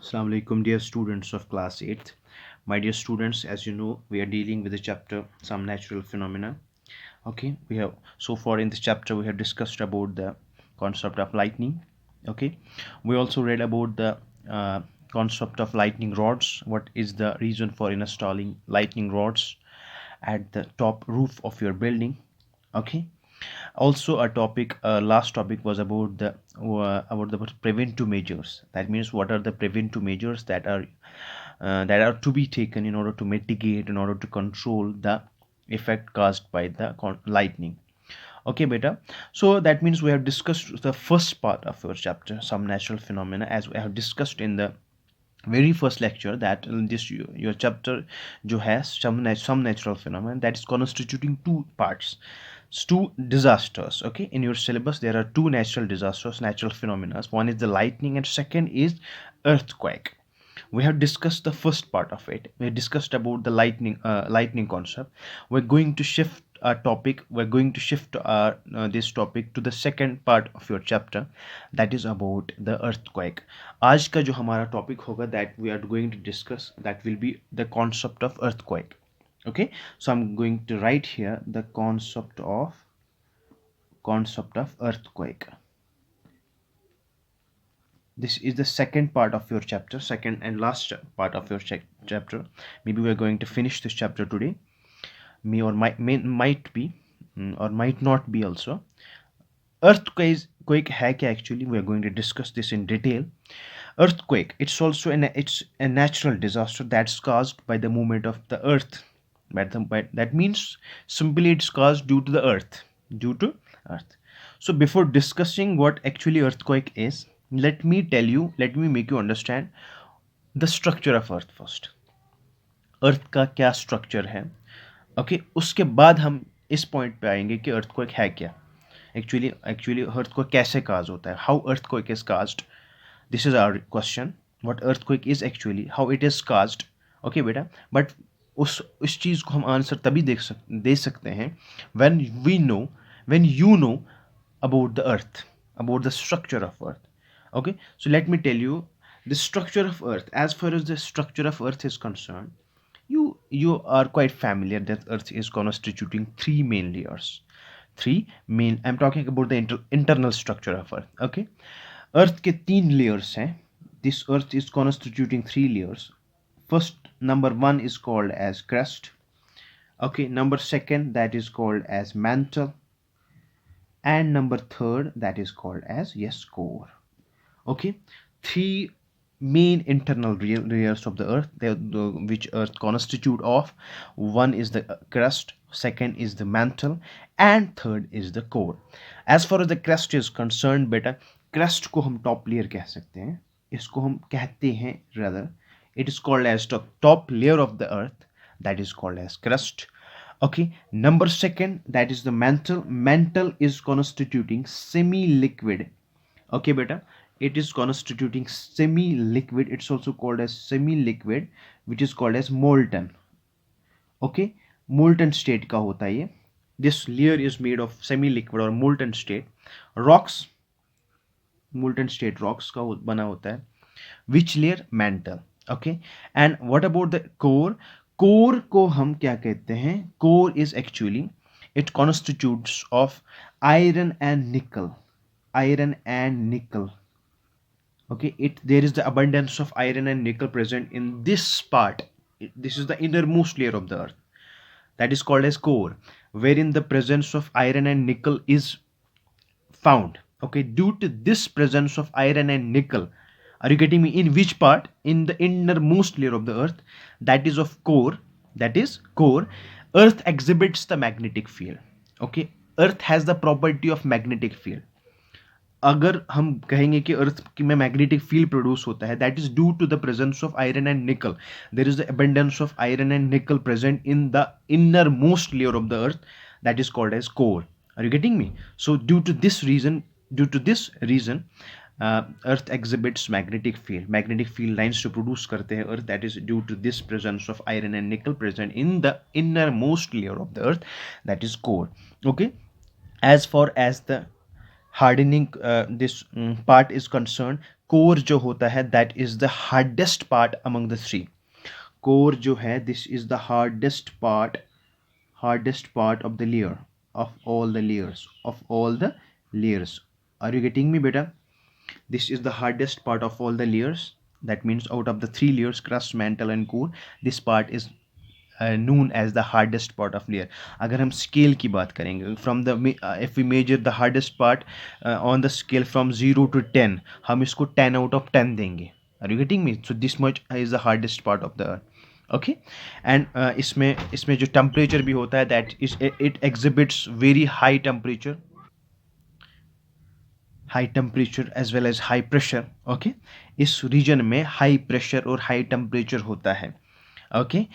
Assalamu alaikum, dear students of class 8th. My dear students, as you know, we are dealing with the chapter Some Natural Phenomena. Okay, we have so far in this chapter we have discussed about the concept of lightning. Okay, we also read about the concept of lightning rods. What is the reason for installing lightning rods at the top roof of your building? Okay, also a topic last topic was about the preventive measures. That means what are the preventive measures that are to be taken in order to mitigate, in order to control the effect caused by the lightning. Okay, beta. So that means we have discussed the first part of our chapter, some natural phenomena, as we have discussed in the very first lecture, that this your chapter जो has some natural phenomenon that is constituting two parts, two disasters. Okay, in your syllabus there are two natural disasters, natural phenomena. One is the lightning and second is earthquake. We have discussed the first part of it. We discussed about the lightning concept. We're going to shift our topic. We're going to shift our this topic to the second part of your chapter, that is about the earthquake. आज का जो हमारा topic होगा, that we are going to discuss, that will be the concept of earthquake. Okay, so I'm going to write here the concept of earthquake. This is the second part of your chapter, second and last part of your chapter. Maybe we are going to finish this chapter today. May or might be, or might not be also. Earthquake है क्या actually? We are going to discuss this in detail. Earthquake, it's a natural disaster that's caused by the movement of the earth. That means simply it's caused due to the earth. Due to earth. So before discussing what actually earthquake is, let me make you understand the structure of earth first. अर्थ का क्या structure है, okay उसके बाद हम इस point पे आएंगे कि अर्थक्वेक है क्या, एक्चुअली अर्थक्वेक कैसे काज होता है, how earthquake is caused. This is our question, what earthquake is actually, how it is caused. Okay बेटा, बट उस चीज़ को हम आंसर तभी दे सकते हैं when you know about the earth, about the structure of earth. Okay, so let me tell you the structure of earth. As far as the structure of earth is concerned, you are quite familiar that earth is constituting three main layers. I'm talking about the internal structure of earth. Okay, earth के तीन layers हैं. This earth is constituting three layers. First, number one is called as crust. Okay, number second, that is called as mantle, and number third, that is called as core. Okay, three main internal layers of the earth, which earth constitute of. One is the crust, second is the mantle, and third is the core. As far as the crust is concerned, बेटा crust को हम top layer कह सकते हैं, इसको हम कहते हैं rather, it is called as the top layer of the earth, that is called as crust. Okay, number second, that is the mantle. Mantle is constituting semi-liquid. Okay beta, it is constituting semi-liquid, it's also called as semi-liquid, which is called as molten. Okay, molten state का होता है ये. This layer is made of semi-liquid or molten state. Rocks, molten state rocks का बना होता है. Which layer? Mantle. Okay, and what about the core? Core को हम क्या कहते हैं? Core is actually, it constitutes of iron and nickel. Iron and nickel. Okay, there is the abundance of iron and nickel present in this part. This is the innermost layer of the earth, that is called as core, wherein the presence of iron and nickel is found. Okay, due to this presence of iron and nickel, are you getting me, in which part? In the innermost layer of the earth, that is of core, that is core, earth exhibits the magnetic field. Okay, earth has the property of magnetic field. अगर हम कहेंगे कि अर्थ में magnetic field produce होता है, that is due to the presence of iron and nickel. There is the abundance of iron and nickel present in the inner most layer of the earth, that is called as core. Are you getting me? So due to this reason earth exhibits magnetic field lines to produce करते हैं earth, that is due to this presence of iron and nickel present in the innermost layer of the earth, that is core. Okay, as far as the hardening this part is concerned, core जो होता है that is the hardest part among the three. Core जो है this is the hardest part of the layer of all the layers. Are you getting me, beta? This is the hardest part of all the layers. That means out of the three layers, crust, mantle and core, this part is known as the hardest part of layer. अगर हम scale की बात करेंगे from the if we measure the hardest part on the scale from 0 to 10, हम इसको 10 out of 10 देंगे. Are you getting me? So this much is the hardest part of the earth. Okay and इसमें जो temperature भी होता है that is it exhibits very high temperature as well as high pressure. Okay, इस region में high pressure और high temperature होता है. Okay,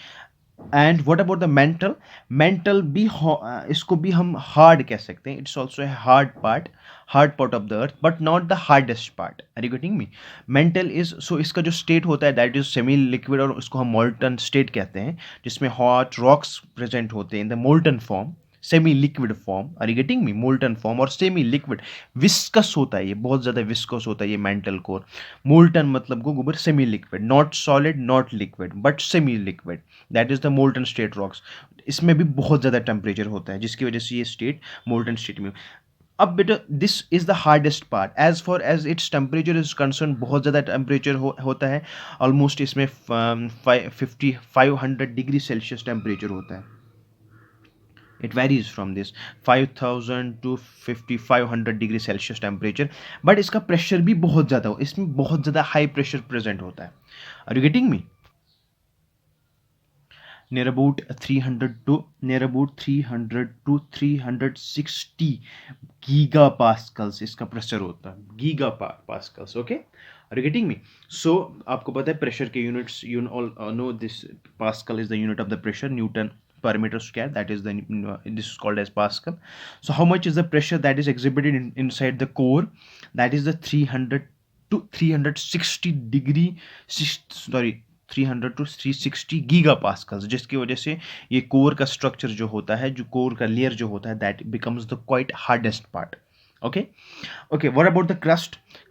and what about the mantle भी इसको भी हम हार्ड कह सकते हैं. It's also a hard part of the earth but not the hardest part. Are you getting me? Mantle is so इसका जो स्टेट होता है दैट इज सेमी लिक्विड और उसको हम मोल्टन स्टेट कहते हैं, जिसमें हॉट रॉक्स प्रेजेंट होते हैं in the molten form, semi liquid form. Are you getting me? Molten form और सेमी लिक्विड. विस्कस होता है ये, बहुत ज़्यादा विस्कस होता है ये मेंटल कोर. मोल्टन मतलब को गोबर, semi liquid, not solid not liquid but semi liquid. That is the molten state rocks. इसमें भी बहुत ज़्यादा टेम्परेचर होता है जिसकी वजह से ये स्टेट मोल्टन स्टेट में. अब बेटा this is the hardest part as far as its temperature is concern. बहुत ज़्यादा टेम्परेचर होता है. ऑलमोस्ट इसमें 500 डिग्री सेल्सियस टेम्परेचर होता है. It varies from this 5000 to 5500 degree Celsius temperature. But इसका प्रेशर भी बहुत ज़्यादा हो, इसमें बहुत ज़्यादा हाई प्रेशर प्रेजेंट होता है. Are you getting me? near about 300 to 360 giga pascals इसका प्रेशर होता है. Giga pascals. Okay, are you getting me? So आपको पता है प्रेशर के units, you all know this. Pascal is the unit of the pressure, Newton per meter square, that is this is called as pascal. So how much is the pressure that is exhibited inside the core? That is the 300 to 360 degree, 300 to 360 giga Pascal's, जिसकी वजह से ये core का structure जो होता है, जो core का लेयर जो होता है that becomes the quite hardest part. Okay okay, what about the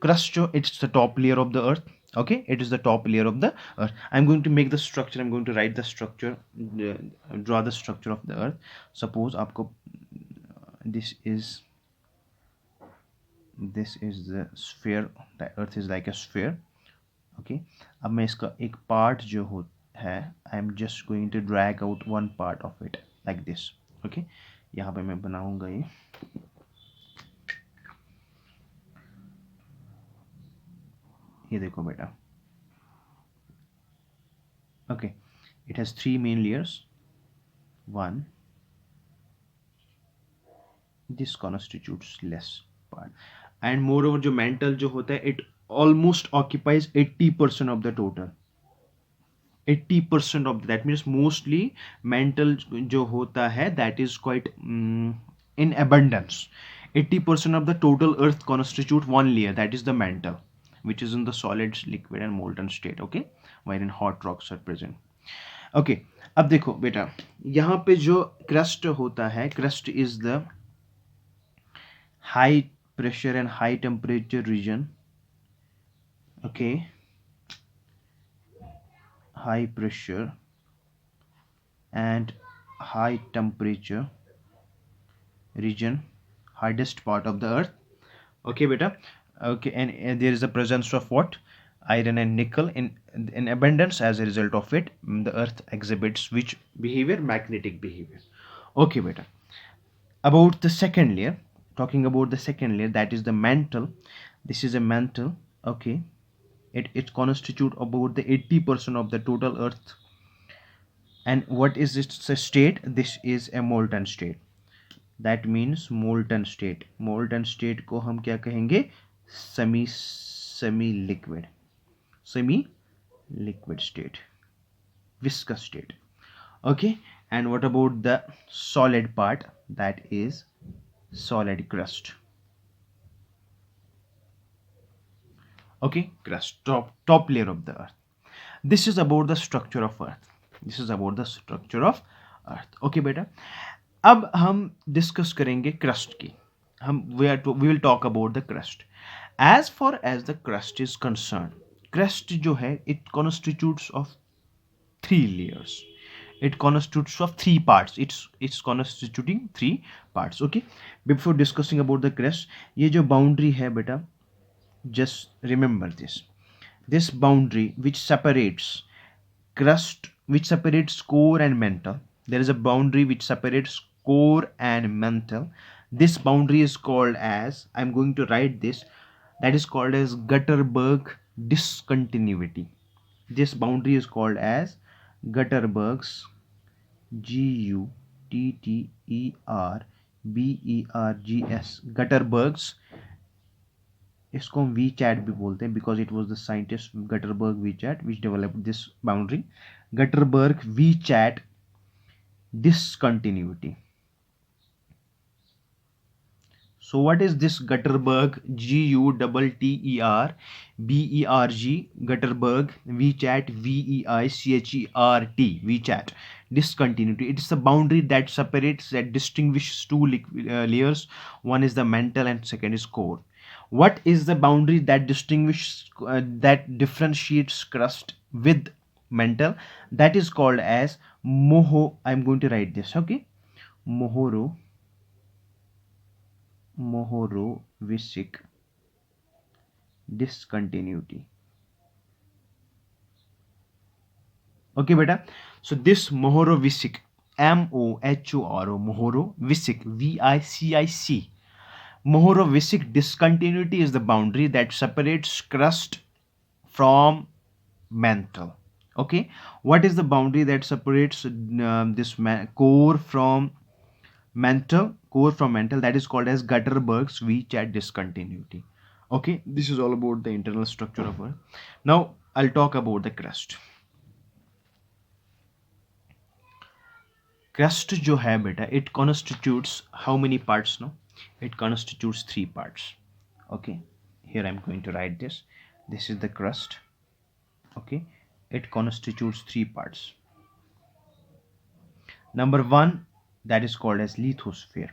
crust जो it's the top layer of the earth. Okay, it is the top layer of the earth. I'm going to make the structure, I'm going to write the structure, draw the structure of the earth. Suppose आपको this is the sphere, the earth is like a sphere. Okay, अब मैं इसका एक part जो हो है, I'm just going to drag out one part of it like this. Okay, यहाँ पे मैं बनाऊंगा ये देखो बेटा. Okay, it has three main layers. One, this constitutes less part, and moreover जो mantle जो होता है it almost occupies 80% of the total. 80% of that means mostly mantle जो होता है that is quite in abundance. 80% of the total earth constitute one layer, that is the mantle, which is in the solid, liquid and molten state. Okay, wherein hot rocks are present. Okay, अब देखो बेटा यहाँ पे जो crust होता है, crust is the high pressure and high temperature region. Okay, high pressure and high temperature region, hardest part of the earth. Okay beta. Okay, and there is the presence of what? Iron and nickel in abundance. As a result of it, the earth exhibits which behavior? Magnetic behavior. Okay beta. About the second layer, talking about the second layer, that is the mantle. This is a mantle. Okay, it constitute about the 80% of the total earth. And what is its state? This is a molten state. That means molten state. Molten state को हम क्या कहेंगे? semi liquid state, viscous state. Okay, and what about the solid part? That is solid crust. Okay, crust, top layer of the earth. This is about the structure of earth. This is about the structure of earth. Okay बेटा, अब हम discuss करेंगे crust की. we will talk about the crust. As far as the crust is concerned, crust जो है it constitutes of three layers. It constitutes of three parts. It's constituting three parts. Okay. Before discussing about the crust, ये जो boundary है बेटा, just remember this. This boundary which separates crust, which separates core and mantle. There is a boundary which separates core and mantle. This boundary is called as, I'm going to write this, that is called as Gutterberg discontinuity. This boundary is called as Gutterberg's, Gutterbergs, Gutterberg's, इसको हम we chat भी बोलते हैं because it was the scientist Gutenberg Wiechert which developed this boundary. Gutenberg Wiechert discontinuity. So what is this Gutterberg, Gutterberg, Gutterberg VChat, VEICHERT, VChat discontinuity? It is the boundary that separates, that distinguishes two layers. One is the mantle and second is core. What is the boundary that distinguishes, that differentiates crust with mantle? That is called as I'm going to write this. Okay, Mohorovičić discontinuity. Okay beta, so this Mohorovičić, Mohorovičić, VICIC, Mohorovičić discontinuity is the boundary that separates crust from mantle. Okay, what is the boundary that separates this core from mantle? That is called as Gutterberg's VChat discontinuity. Okay, this is all about the internal structure of Earth. Now I'll talk about the crust. Crust जो है बेटा, it constitutes how many parts? No, it constitutes three parts. Okay, here I'm going to write this. This is the crust. Okay, it constitutes three parts. Number one, that is called as lithosphere.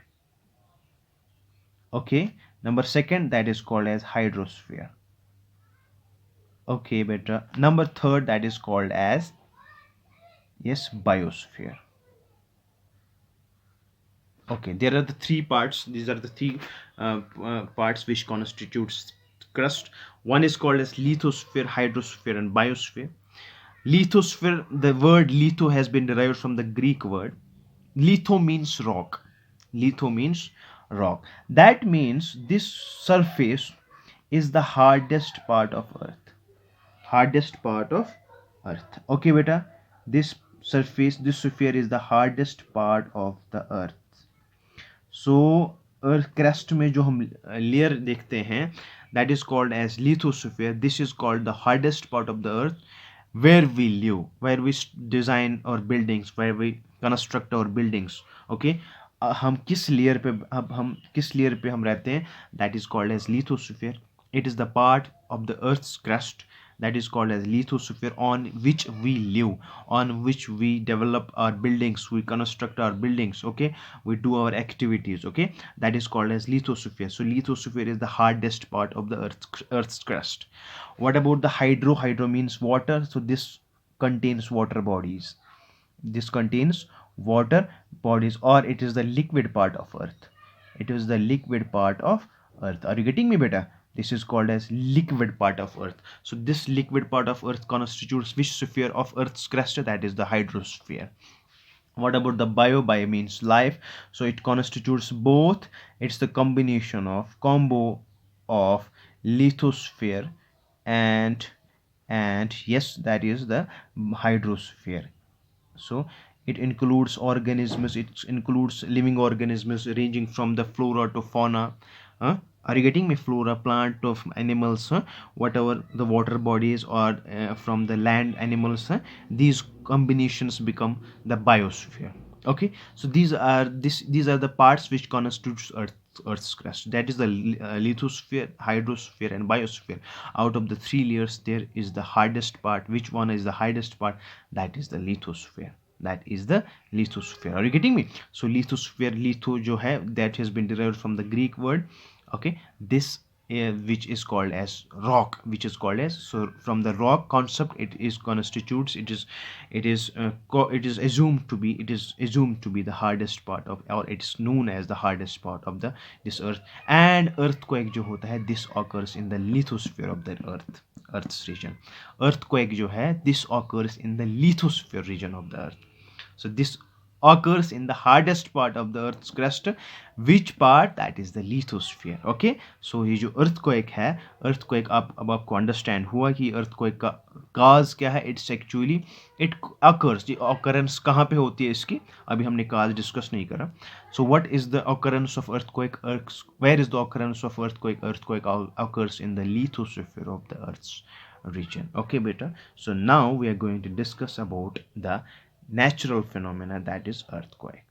Okay, number second, that is called as hydrosphere. Okay beta, number third, that is called as, yes, biosphere. Okay, there are the three parts. These are the three parts which constitutes crust. One is called as lithosphere, hydrosphere and biosphere. Lithosphere, the word litho has been derived from the Greek word. Litho means rock. Litho means rock. That means this surface is the hardest part of Earth. Hardest part of Earth. Okay beta, this surface, this sphere is the hardest part of the Earth. So earth crust में जो हम layer देखते हैं that is called as lithosphere. This is called the hardest part of the earth where we live, where we design our buildings, where we construct our buildings. Okay, हम किस layer पे, अब हम किस लेयर पे हम रहते हैं, that is called as lithosphere. It is the part of the earth's crust that is called as lithosphere on which we live, on which we develop our buildings, we construct our buildings. Okay, we do our activities. Okay, that is called as lithosphere. So lithosphere is the hardest part of the earth's crust. What about the hydro? Hydro means water. So this contains water bodies. This contains water bodies, or it is the liquid part of earth. It is the liquid part of earth. Are you getting me beta? This is called as liquid part of earth. So this liquid part of earth constitutes which sphere of earth's crust? That is the hydrosphere. What about the bio? Bio means life. So it constitutes both. It's the combo of lithosphere and yes, that is the hydrosphere. So it includes organisms, it includes living organisms ranging from the flora to fauna. Are you getting me? Flora, plant, of animals, whatever the water bodies, or from the land animals, these combinations become the biosphere. Okay, so these are the parts which constitutes earth's crust. That is the lithosphere, hydrosphere and biosphere. Out of the three layers, there is the hardest part. Which one is the hardest part? That is the lithosphere. That is the lithosphere. Are you getting me? So lithosphere, litho jo hai, that has been derived from the Greek word. Okay, this which is called as rock, which is called as, so from the rock concept it is constitutes, it is assumed to be, the hardest part of, or it's known as the hardest part of the this earth. And earthquake जो होता है, this occurs in the lithosphere of the earth's region. Earthquake जो है, this occurs in the lithosphere region of the earth. So this occurs in the hardest part of the earth's crust. Which part? That is the lithosphere. Okay, so ये जो earthquake है, earthquake आप अब आपको understand हुआ कि earthquake का cause क्या है. It's actually it occurs, ये occurrence कहाँ पे होती है इसकी, अभी हमने cause discuss नहीं करा. So what is the occurrence of earthquake? Where is the occurrence of earthquake? Earthquake occurs in the lithosphere of the earth's region. Okay beta, so now we are going to discuss about the natural phenomena, that is earthquake.